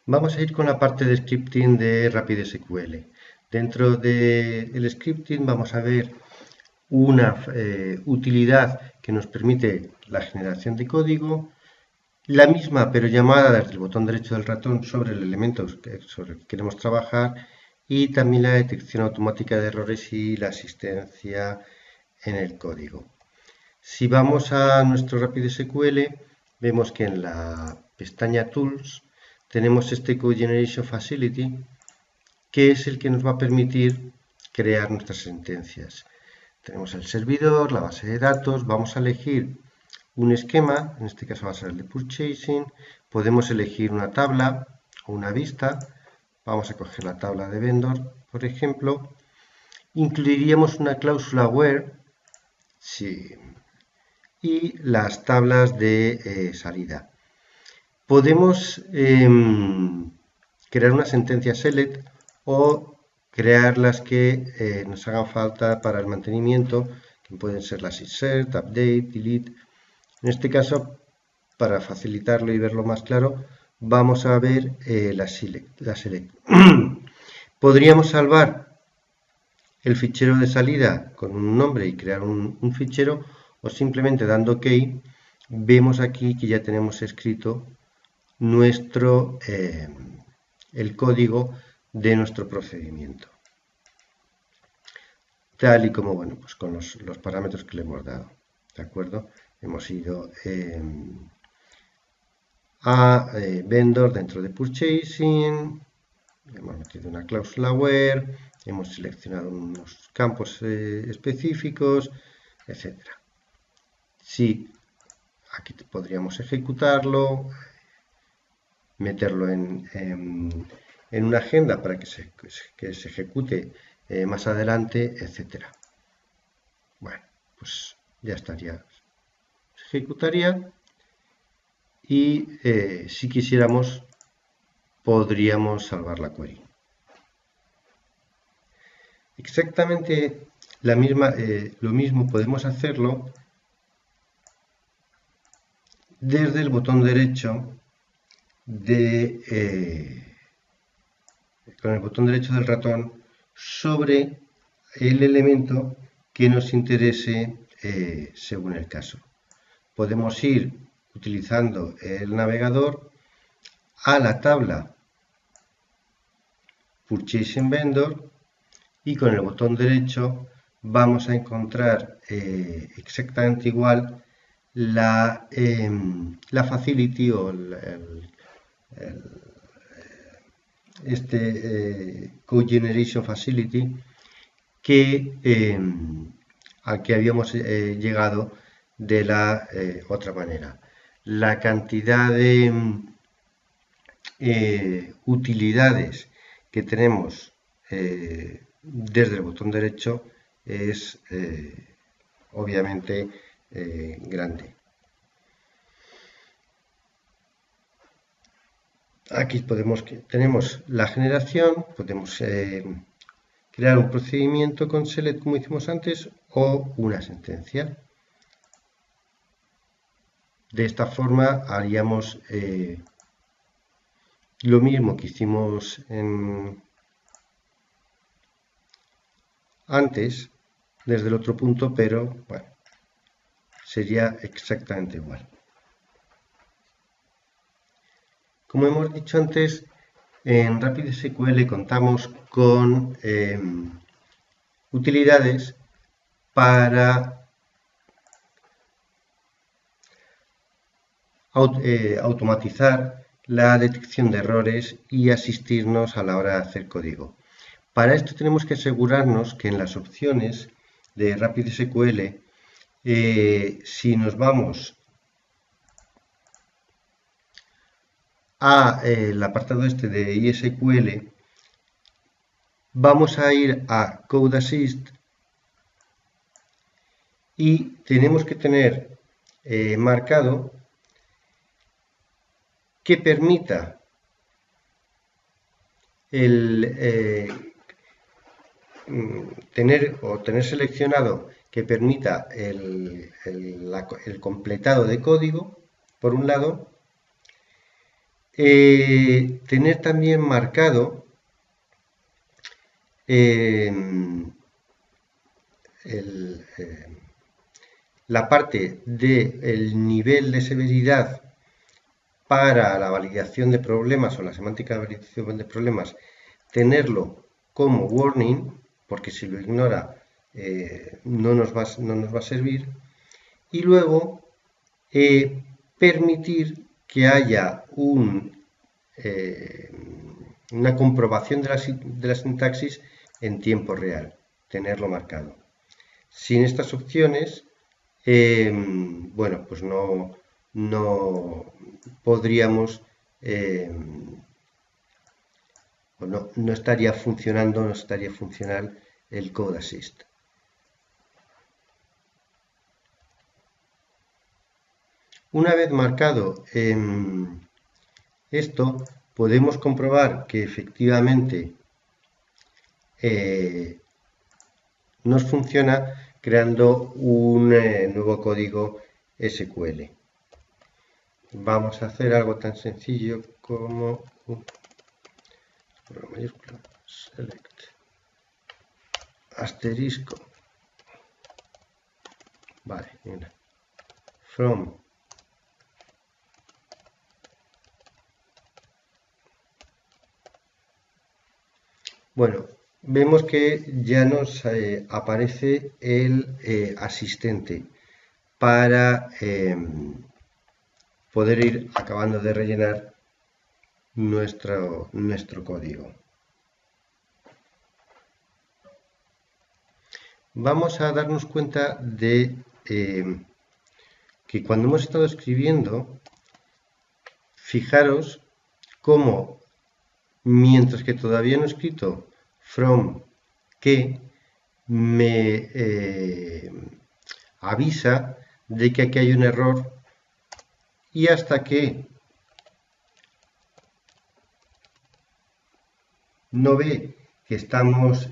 Vamos a ir con la parte de scripting de RapidSQL. Dentro del scripting vamos a ver una utilidad que nos permite la generación de código, la misma pero llamada desde el botón derecho del ratón sobre el elemento sobre el que queremos trabajar, y también la detección automática de errores y la asistencia en el código. Si vamos a nuestro RapidSQL, vemos que en la pestaña Tools tenemos este Code Generation Facility, que es el que nos va a permitir crear nuestras sentencias. Tenemos el servidor, la base de datos, vamos a elegir un esquema, en este caso va a ser el de Purchasing, podemos elegir una tabla o una vista, vamos a coger la tabla de Vendor, por ejemplo, incluiríamos una cláusula where y las tablas de salida. Podemos crear una sentencia select o crear las que nos hagan falta para el mantenimiento, que pueden ser las insert, update, delete. En este caso, para facilitarlo y verlo más claro, vamos a ver la select. Podríamos salvar el fichero de salida con un nombre y crear un fichero, o simplemente dando OK, vemos aquí que ya tenemos escrito el código de nuestro procedimiento, tal y como, bueno, pues con los parámetros que le hemos dado, ¿de acuerdo? Hemos ido a Vendor dentro de Purchasing, hemos metido una cláusula where, hemos seleccionado unos campos específicos, etc. Sí, aquí podríamos ejecutarlo, meterlo en una agenda para que se ejecute más adelante, etc. Bueno, pues ya estaría. Se ejecutaría y si quisiéramos podríamos salvar la query. Exactamente lo mismo podemos hacerlo desde el botón derecho con el botón derecho del ratón sobre el elemento que nos interese según el caso. Podemos ir utilizando el navegador a la tabla Purchasing Vendor y con el botón derecho vamos a encontrar exactamente igual la facility o Code Generation Facility al que habíamos llegado de la otra manera. La cantidad de utilidades que tenemos desde el botón derecho es obviamente grande. Aquí tenemos la generación, podemos crear un procedimiento con select como hicimos antes o una sentencia. De esta forma haríamos lo mismo que hicimos antes desde el otro punto, pero bueno, sería exactamente igual. Como hemos dicho antes, en RapidSQL contamos con utilidades para automatizar la detección de errores y asistirnos a la hora de hacer código. Para esto tenemos que asegurarnos que en las opciones de RapidSQL, si nos vamos al apartado este de ISQL, vamos a ir a Code Assist y tenemos que tener marcado que permita tener seleccionado que permita el completado de código, por un lado, tener también marcado la parte del nivel de severidad para la validación de problemas o la semántica de validación de problemas, tenerlo como warning, porque si lo ignora no nos va a servir, y luego permitir que haya una comprobación de la sintaxis en tiempo real, tenerlo marcado. Sin estas opciones, bueno, pues no podríamos, no estaría funcionando, no estaría funcional el Code Assist. Una vez marcado esto, podemos comprobar que efectivamente nos funciona creando un nuevo código SQL. Vamos a hacer algo tan sencillo como mayúscula select asterisco, vale, mira, from bueno, vemos que ya nos aparece el asistente para poder ir acabando de rellenar nuestro código. Vamos a darnos cuenta de que cuando hemos estado escribiendo, fijaros cómo mientras que todavía no he escrito from que me avisa de que aquí hay un error, y hasta que no ve que estamos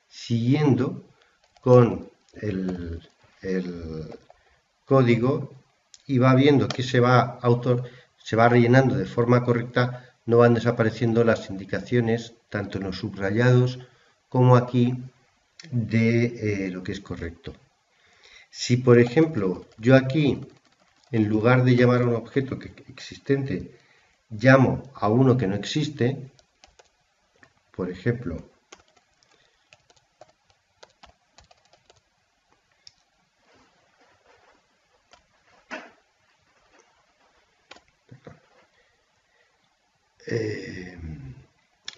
siguiendo con el código y va viendo que se va rellenando de forma correcta, no van desapareciendo las indicaciones, tanto en los subrayados como aquí, de lo que es correcto. Si, por ejemplo, yo aquí, en lugar de llamar a un objeto existente, llamo a uno que no existe, por ejemplo,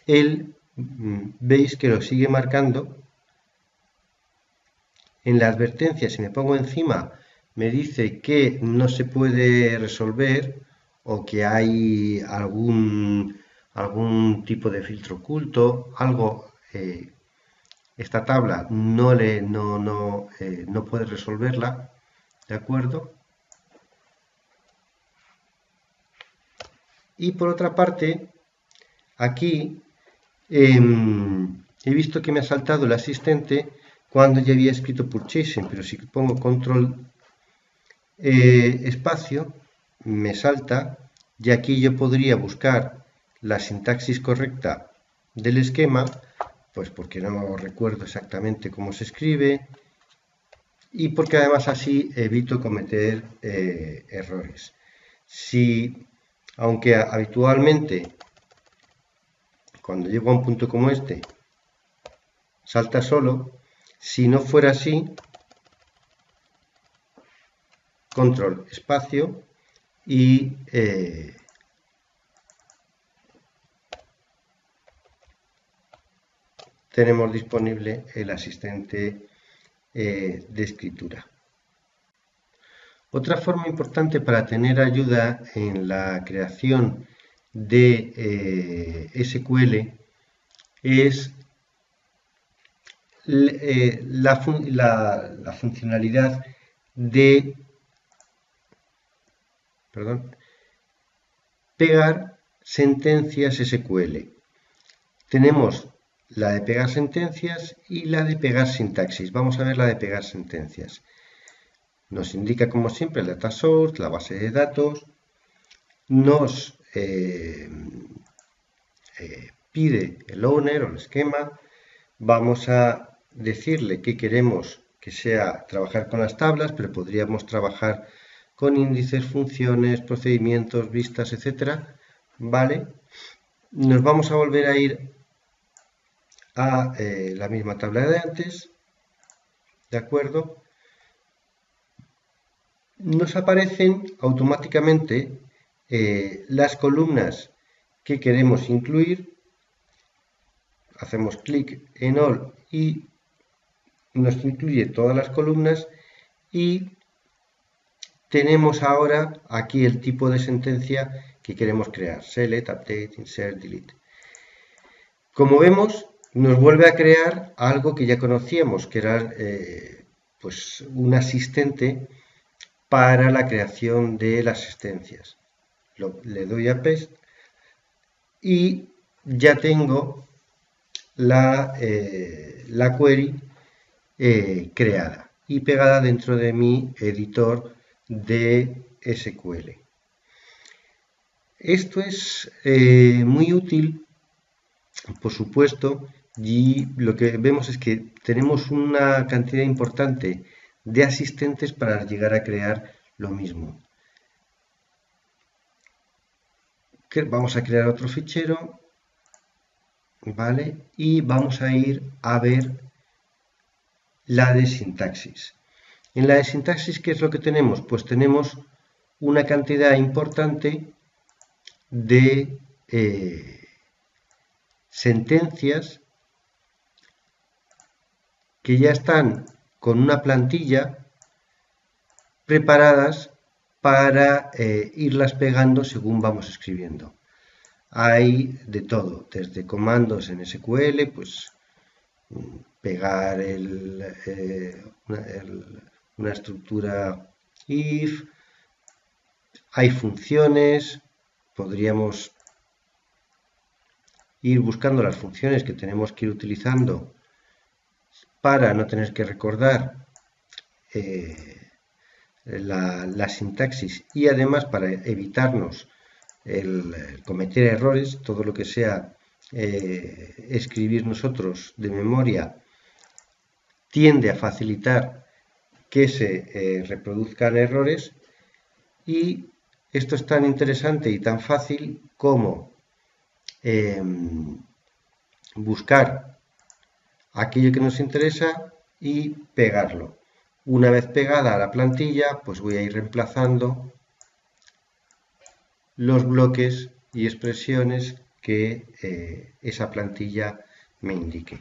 él, veis que lo sigue marcando. En la advertencia, si me pongo encima, me dice que no se puede resolver o que hay algún tipo de filtro oculto, algo, esta tabla no puede resolverla, ¿de acuerdo? Y por otra parte, aquí he visto que me ha saltado el asistente cuando ya había escrito purchasing, pero si pongo control espacio, me salta, y aquí yo podría buscar la sintaxis correcta del esquema, pues porque no recuerdo exactamente cómo se escribe, y porque además así evito cometer errores. Aunque habitualmente cuando llego a un punto como este salta solo, si no fuera así, control espacio y tenemos disponible el asistente de escritura. Otra forma importante para tener ayuda en la creación de SQL es la funcionalidad de pegar sentencias SQL. Tenemos la de pegar sentencias y la de pegar sintaxis. Vamos a ver la de pegar sentencias. Nos indica, como siempre, el data source, la base de datos. nos pide el owner o el esquema. Vamos a decirle que queremos que sea trabajar con las tablas, pero podríamos trabajar con índices, funciones, procedimientos, vistas, etcétera. ¿Vale? Nos vamos a volver a ir a la misma tabla de antes, ¿de acuerdo? Nos aparecen automáticamente las columnas que queremos incluir. Hacemos clic en All y nos incluye todas las columnas y tenemos ahora aquí el tipo de sentencia que queremos crear: select, update, insert, delete. Como vemos, nos vuelve a crear algo que ya conocíamos, que era pues un asistente para la creación de las existencias. Le doy a Paste y ya tengo la query creada y pegada dentro de mi editor de SQL. Esto es muy útil, por supuesto, y lo que vemos es que tenemos una cantidad importante de asistentes para llegar a crear lo mismo. Vamos a crear otro fichero, ¿vale? Y vamos a ir a ver la de sintaxis. En la de sintaxis, ¿qué es lo que tenemos? Pues tenemos una cantidad importante de sentencias que ya están con una plantilla preparadas para irlas pegando según vamos escribiendo. Hay de todo, desde comandos en SQL, pues pegar una estructura if, hay funciones, podríamos ir buscando las funciones que tenemos que ir utilizando para no tener que recordar la sintaxis y además para evitarnos el cometer errores, todo lo que sea escribir nosotros de memoria tiende a facilitar que se reproduzcan errores, y esto es tan interesante y tan fácil como buscar aquello que nos interesa y pegarlo. Una vez pegada a la plantilla, pues voy a ir reemplazando los bloques y expresiones que esa plantilla me indique.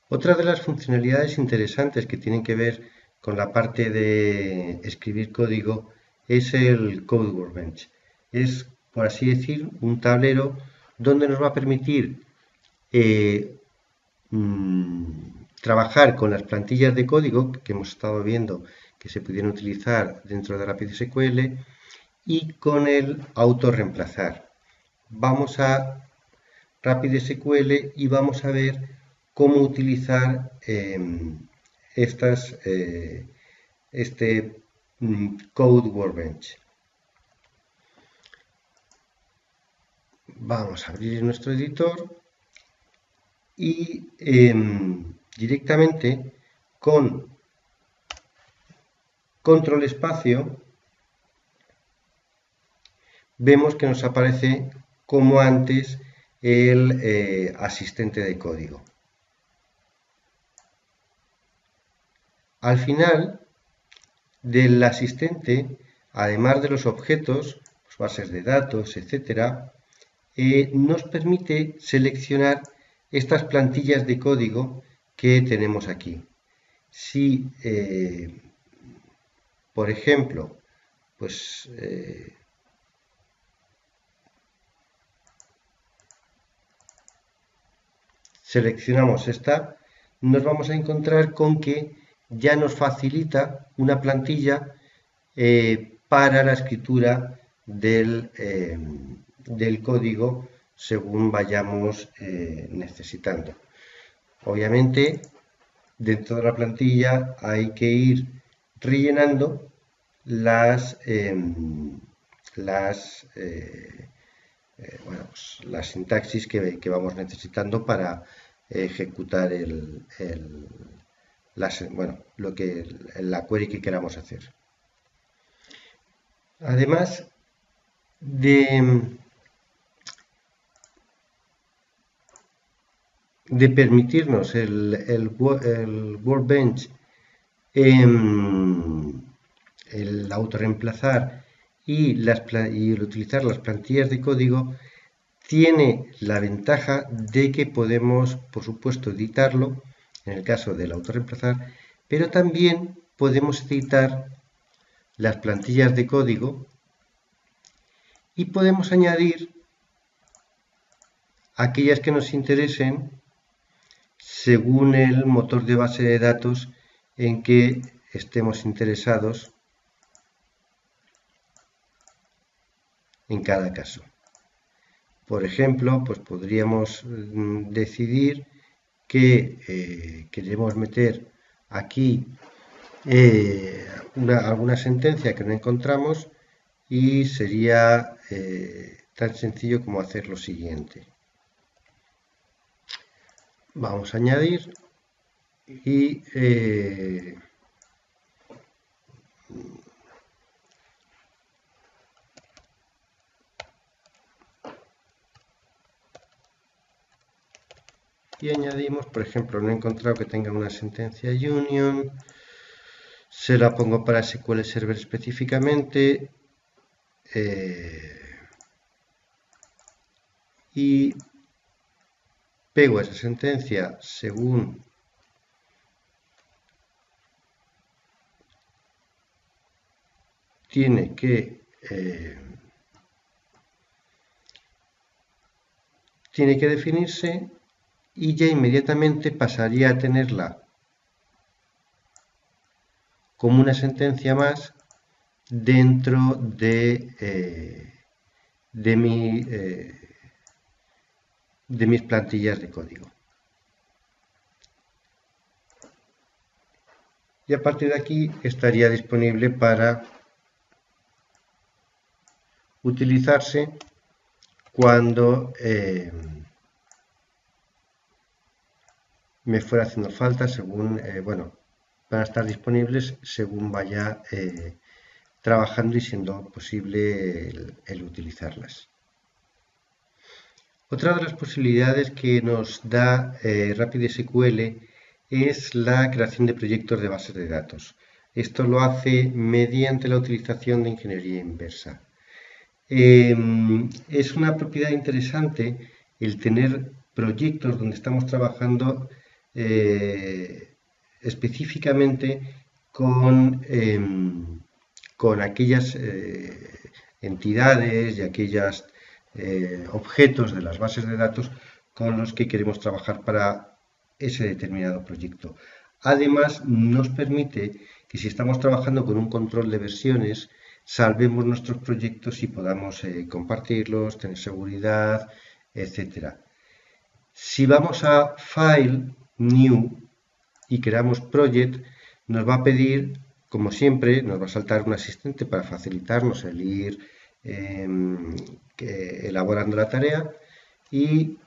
Otra de las funcionalidades interesantes que tienen que ver con la parte de escribir código es el Code Workbench. Es, por así decir, un tablero donde nos va a permitir trabajar con las plantillas de código que hemos estado viendo que se pudieran utilizar dentro de RapidSQL y con el autorreemplazar. Vamos a RapidSQL y vamos a ver cómo utilizar este Code Workbench. Vamos a abrir nuestro editor y directamente con control espacio vemos que nos aparece como antes el asistente de código. Al final del asistente, además de los objetos, pues bases de datos, etcétera, nos permite seleccionar estas plantillas de código que tenemos aquí. Si, por ejemplo, pues seleccionamos esta, nos vamos a encontrar con que ya nos facilita una plantilla para la escritura del código según vayamos necesitando. Obviamente, dentro de la plantilla hay que ir rellenando la sintaxis que vamos necesitando para ejecutar la query que queramos hacer. Además de permitirnos el Workbench, el autorreemplazar y el utilizar las plantillas de código, tiene la ventaja de que podemos, por supuesto, editarlo en el caso del autorreemplazar, pero también podemos editar las plantillas de código y podemos añadir aquellas que nos interesen según el motor de base de datos en que estemos interesados en cada caso. Por ejemplo, pues podríamos decidir que queremos meter aquí alguna sentencia que no encontramos, y sería tan sencillo como hacer lo siguiente. Vamos a añadir y añadimos, por ejemplo, no he encontrado que tenga una sentencia union, se la pongo para SQL Server específicamente, y pego esa sentencia según tiene que definirse, y ya inmediatamente pasaría a tenerla como una sentencia más dentro de mis plantillas de código. Y a partir de aquí estaría disponible para utilizarse cuando me fuera haciendo falta, según, van a estar disponibles según vaya trabajando y siendo posible el utilizarlas. Otra de las posibilidades que nos da RapidSQL es la creación de proyectos de bases de datos. Esto lo hace mediante la utilización de ingeniería inversa. Es una propiedad interesante el tener proyectos donde estamos trabajando específicamente con aquellas entidades y aquellos objetos de las bases de datos con los que queremos trabajar para ese determinado proyecto. Además, nos permite que si estamos trabajando con un control de versiones, salvemos nuestros proyectos y podamos compartirlos, tener seguridad, etc. Si vamos a File, New y creamos Project, nos va a pedir, como siempre, nos va a saltar un asistente para facilitarnos el ir elaborando la tarea, y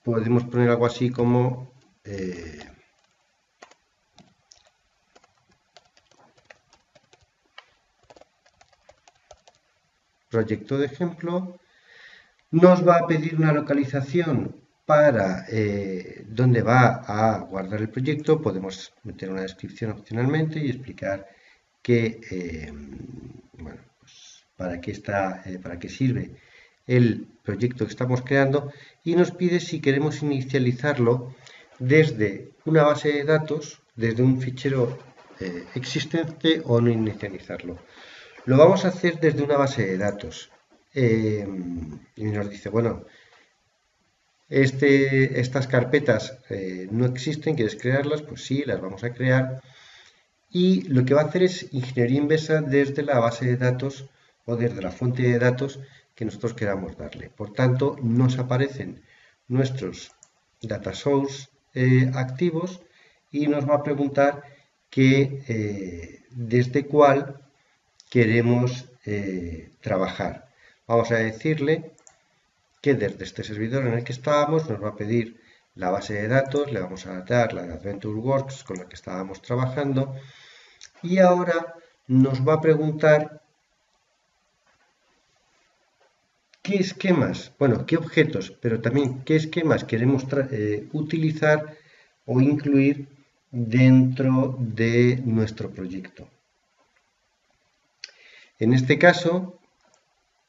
podemos poner algo así como proyecto de ejemplo. Nos va a pedir una localización para dónde va a guardar el proyecto. Podemos meter una descripción opcionalmente y explicar que, pues para qué sirve el proyecto que estamos creando, y nos pide si queremos inicializarlo desde una base de datos, desde un fichero existente, o no inicializarlo. Lo vamos a hacer desde una base de datos. Y nos dice, bueno, estas carpetas no existen, ¿quieres crearlas? Pues sí, las vamos a crear. Y lo que va a hacer es ingeniería inversa desde la base de datos o desde la fuente de datos que nosotros queramos darle. Por tanto, nos aparecen nuestros data source activos, y nos va a preguntar que desde cuál queremos trabajar. Vamos a decirle que desde este servidor en el que estábamos nos va a pedir la base de datos, le vamos a dar la de AdventureWorks con la que estábamos trabajando y ahora nos va a preguntar qué esquemas, bueno, qué objetos, pero también qué esquemas queremos utilizar o incluir dentro de nuestro proyecto. En este caso,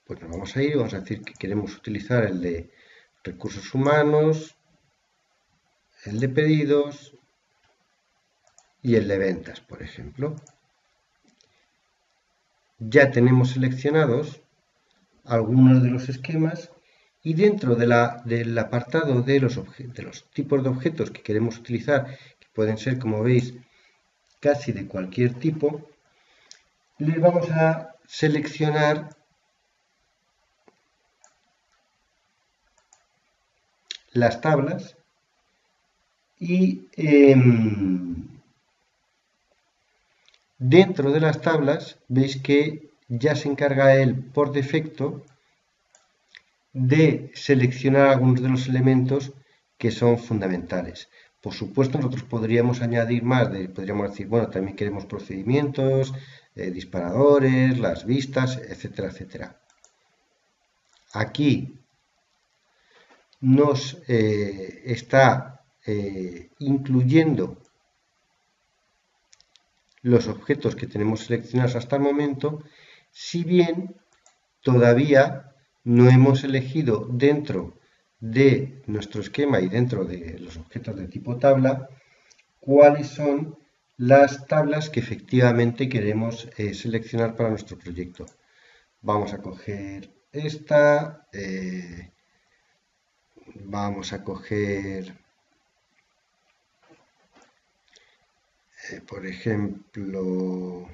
pues nos vamos a ir, vamos a decir que queremos utilizar el de recursos humanos, el de pedidos y el de ventas, por ejemplo. Ya tenemos seleccionados algunos de los esquemas y dentro del apartado de los tipos de objetos que queremos utilizar, que pueden ser, como veis, casi de cualquier tipo, les vamos a seleccionar las tablas y dentro de las tablas veis que ya se encarga él por defecto de seleccionar algunos de los elementos que son fundamentales. Por supuesto, nosotros podríamos añadir más, podríamos decir, bueno, también queremos procedimientos, disparadores, las vistas, etcétera, etcétera. Aquí nos está incluyendo los objetos que tenemos seleccionados hasta el momento, si bien todavía no hemos elegido dentro de nuestro esquema y dentro de los objetos de tipo tabla cuáles son las tablas que efectivamente queremos seleccionar para nuestro proyecto. Vamos a coger esta, vamos a coger, por ejemplo,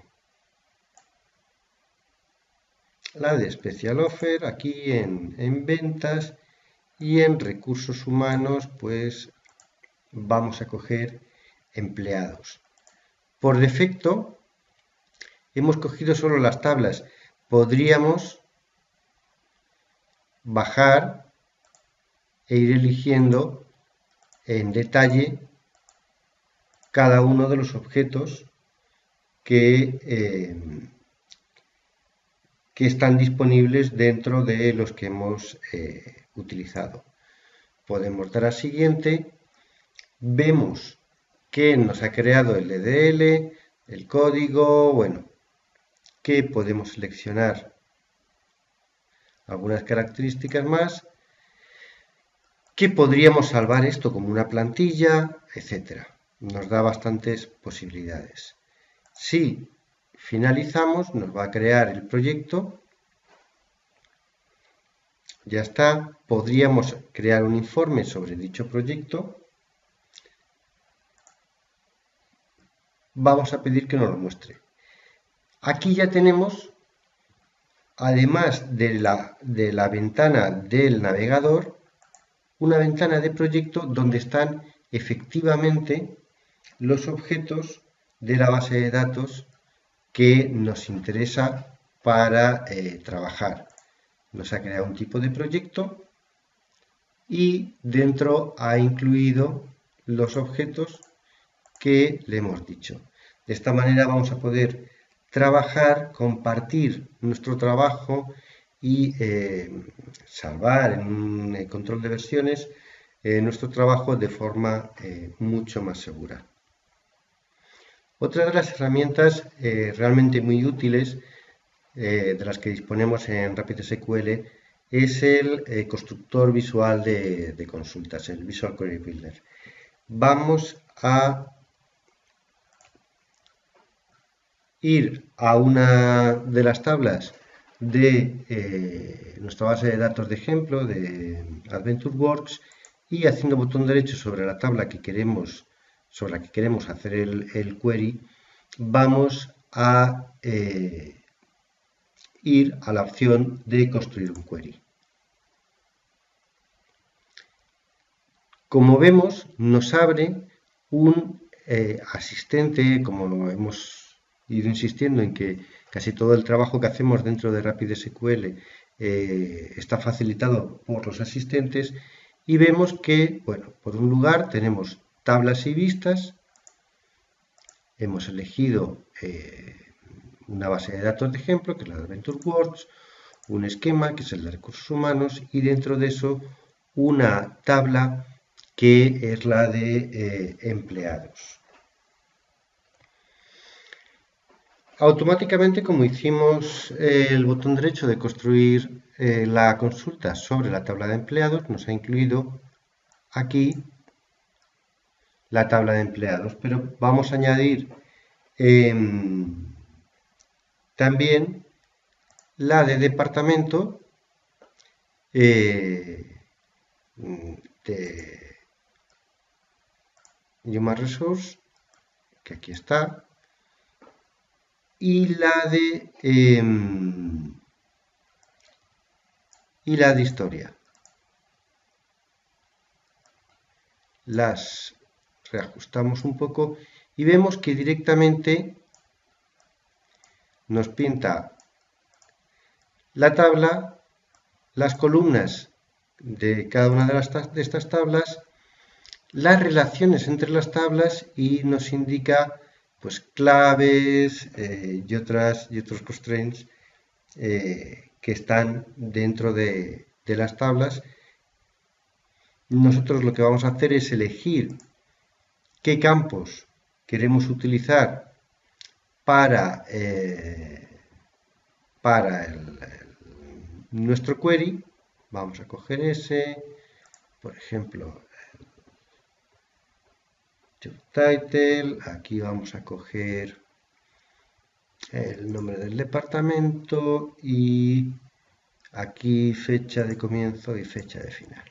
la de Special Offer, aquí en ventas, y en recursos humanos, pues vamos a coger empleados. Por defecto, hemos cogido solo las tablas. Podríamos bajar e ir eligiendo en detalle cada uno de los objetos que están disponibles dentro de los que hemos utilizado. Podemos dar a siguiente, vemos que nos ha creado el DDL, el código, bueno, que podemos seleccionar algunas características más, que podríamos salvar esto como una plantilla, etcétera. Nos da bastantes posibilidades. Si finalizamos, nos va a crear el proyecto. Ya está. Podríamos crear un informe sobre dicho proyecto. Vamos a pedir que nos lo muestre. Aquí ya tenemos, además de la ventana del navegador, una ventana de proyecto donde están efectivamente los objetos de la base de datos que nos interesa para trabajar. Nos ha creado un tipo de proyecto y dentro ha incluido los objetos que le hemos dicho. De esta manera vamos a poder trabajar, compartir nuestro trabajo y salvar en un control de versiones nuestro trabajo de forma mucho más segura. Otra de las herramientas realmente muy útiles de las que disponemos en RapidSQL es el constructor visual de consultas, el Visual Query Builder. Vamos a ir a una de las tablas de nuestra base de datos de ejemplo, de AdventureWorks, y haciendo botón derecho sobre la tabla sobre la que queremos hacer el query, vamos a ir a la opción de construir un query. Como vemos, nos abre un asistente, como hemos ido insistiendo en que casi todo el trabajo que hacemos dentro de RapidSQL está facilitado por los asistentes y vemos que, bueno, por un lugar tenemos tablas y vistas, hemos elegido una base de datos de ejemplo, que es la de VentureWorks, un esquema, que es el de recursos humanos, y dentro de eso una tabla que es la de empleados. Automáticamente, como hicimos el botón derecho de construir la consulta sobre la tabla de empleados, nos ha incluido aquí la tabla de empleados, pero vamos a añadir también la de departamento de Human Resource, que aquí está, y la de historia. Las reajustamos un poco y vemos que directamente nos pinta la tabla, las columnas de cada una de estas tablas, las relaciones entre las tablas y nos indica pues claves y otros constraints que están dentro de las tablas. Nosotros lo que vamos a hacer es elegir qué campos queremos utilizar para nuestro query. Vamos a coger ese, por ejemplo, job title, aquí vamos a coger el nombre del departamento y aquí fecha de comienzo y fecha de final.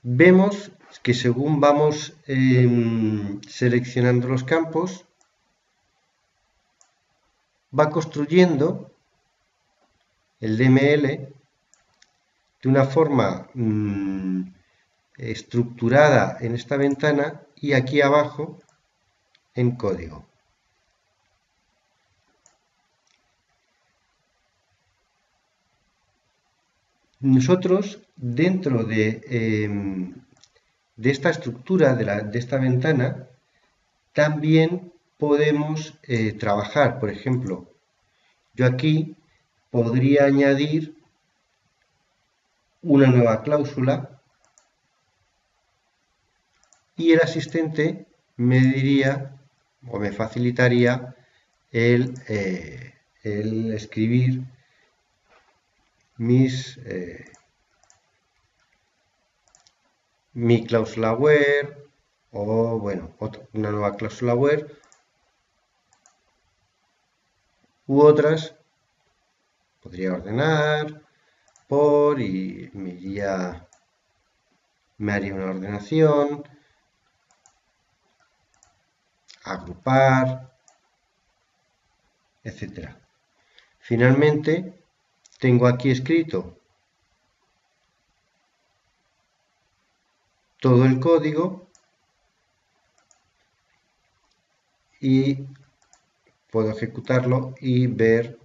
Vemos que según vamos seleccionando los campos, va construyendo el DML de una forma estructurada en esta ventana y aquí abajo en código. Nosotros, dentro de esta estructura, de esta ventana, también podemos trabajar. Por ejemplo, yo aquí podría añadir una nueva cláusula y el asistente me diría o me facilitaría el escribir mi cláusula where o bueno, una nueva cláusula where u otras. Podría ordenar por y me haría una ordenación, agrupar, etc. Finalmente, tengo aquí escrito todo el código y puedo ejecutarlo y ver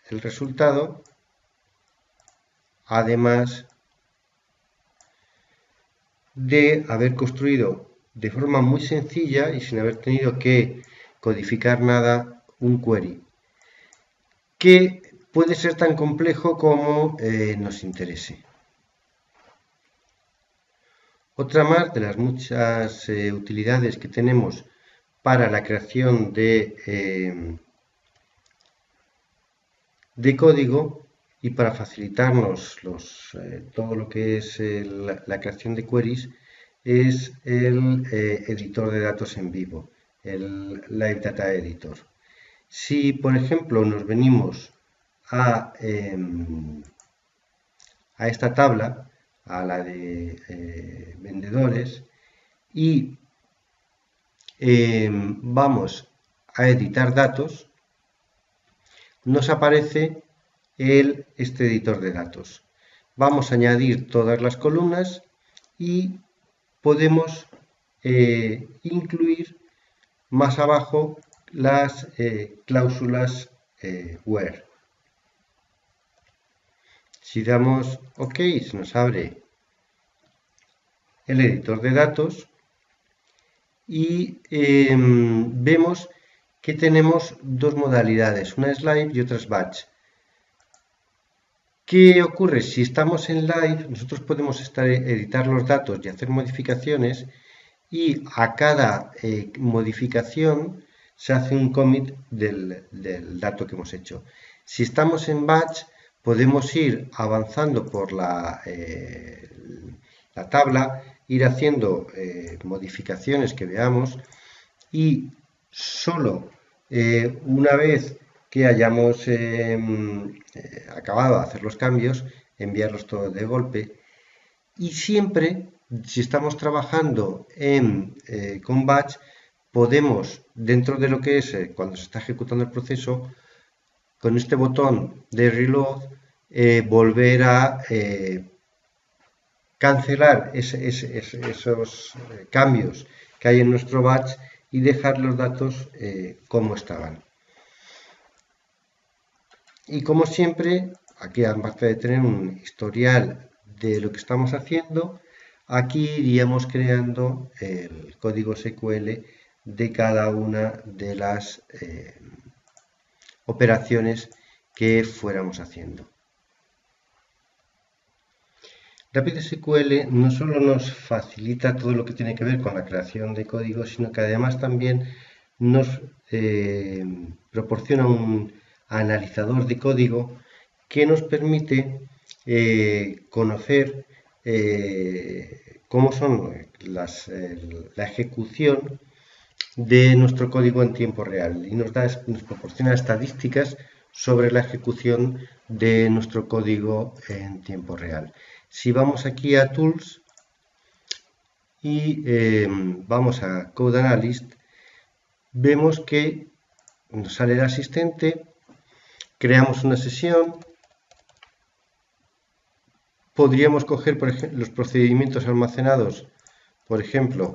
el resultado, además de haber construido de forma muy sencilla y sin haber tenido que codificar nada un query, que puede ser tan complejo como nos interese. Otra más de las muchas utilidades que tenemos para la creación de código y para facilitarnos todo lo que es la creación de queries es el editor de datos en vivo, el Live Data Editor. Si, por ejemplo, nos venimos a esta tabla, a la de vendedores, y vamos a editar datos, nos aparece este editor de datos. Vamos a añadir todas las columnas y podemos incluir más abajo las cláusulas where. Si damos OK, se nos abre el editor de datos y vemos que tenemos dos modalidades, una es live y otra es batch. ¿Qué ocurre? Si estamos en live, nosotros podemos editar los datos y hacer modificaciones, y a cada modificación se hace un commit del dato que hemos hecho. Si estamos en batch, podemos ir avanzando por la tabla, ir haciendo modificaciones que veamos, y solo una vez que hayamos acabado de hacer los cambios, enviarlos todos de golpe. Y siempre, si estamos trabajando con batch, podemos, dentro de lo que es cuando se está ejecutando el proceso, con este botón de reload, volver a cancelar esos cambios que hay en nuestro batch y dejar los datos como estaban. Y como siempre, aquí aparte de tener un historial de lo que estamos haciendo, aquí iríamos creando el código SQL de cada una de las operaciones que fuéramos haciendo. RapidSQL no solo nos facilita todo lo que tiene que ver con la creación de código, sino que además también nos proporciona un analizador de código que nos permite conocer cómo son la ejecución de nuestro código en tiempo real, y nos proporciona estadísticas sobre la ejecución de nuestro código en tiempo real. Si vamos aquí a Tools y vamos a Code Analyst, vemos que nos sale el asistente, creamos una sesión, podríamos coger por ejemplo, los procedimientos almacenados, por ejemplo,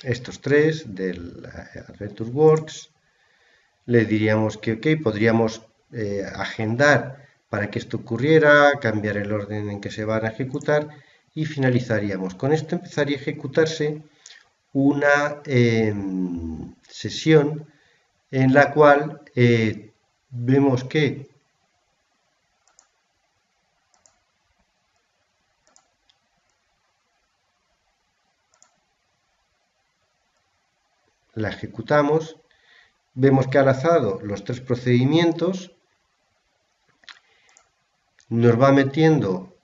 estos tres del AdventureWorks, le diríamos que OK, podríamos agendar para que esto ocurriera, cambiar el orden en que se van a ejecutar y finalizaríamos. Con esto empezaría a ejecutarse una sesión en la cual vemos que la ejecutamos, vemos que ha lanzado los tres procedimientos, nos va metiendo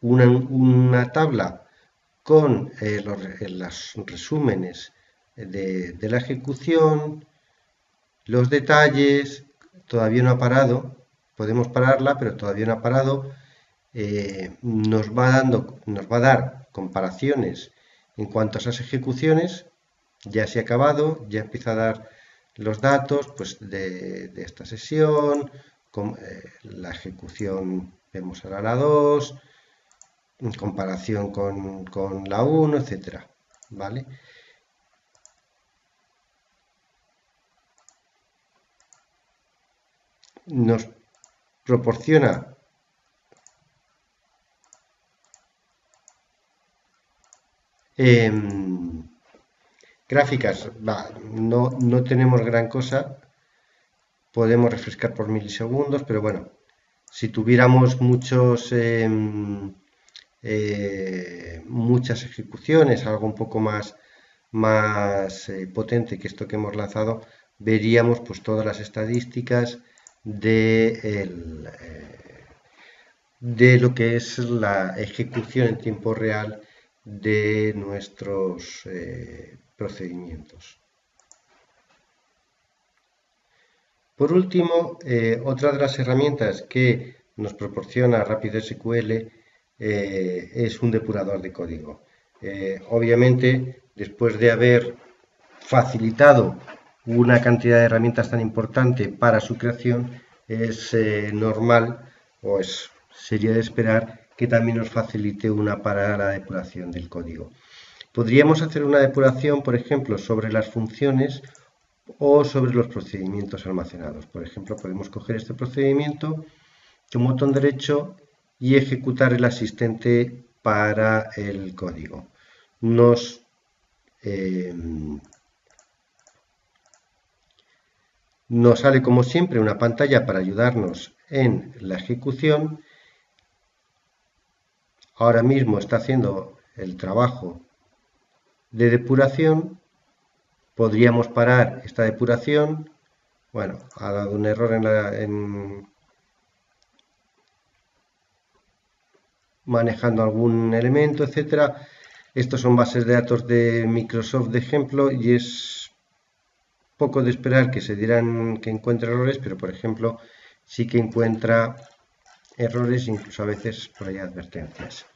una tabla con los resúmenes de la ejecución, los detalles. Todavía no ha parado, podemos pararla, pero todavía no ha parado. Nos va a dar comparaciones en cuanto a esas ejecuciones. Ya se ha acabado, ya empieza a dar los datos pues, de esta sesión, con la ejecución, vemos ahora la 2, en comparación con la 1, etcétera, ¿vale? Nos proporciona gráficas, no tenemos gran cosa, podemos refrescar por milisegundos, pero bueno, si tuviéramos muchas ejecuciones, algo un poco más potente que esto que hemos lanzado, veríamos pues todas las estadísticas de lo que es la ejecución en tiempo real de nuestros procedimientos. Por último, otra de las herramientas que nos proporciona RapidSQL es un depurador de código. Obviamente, después de haber facilitado una cantidad de herramientas tan importante para su creación, es normal o sería de esperar que también nos facilite una para la depuración del código. Podríamos hacer una depuración, por ejemplo, sobre las funciones o sobre los procedimientos almacenados. Por ejemplo, podemos coger este procedimiento con botón derecho y ejecutar el asistente para el código. Nos sale como siempre una pantalla para ayudarnos en la ejecución. Ahora mismo está haciendo el trabajo de depuración. Podríamos parar esta depuración. Bueno, ha dado un error manejando algún elemento, etcétera. Estos son bases de datos de Microsoft de ejemplo y es poco de esperar que se dirán que encuentre errores, pero por ejemplo sí que encuentra errores, incluso a veces por ahí advertencias.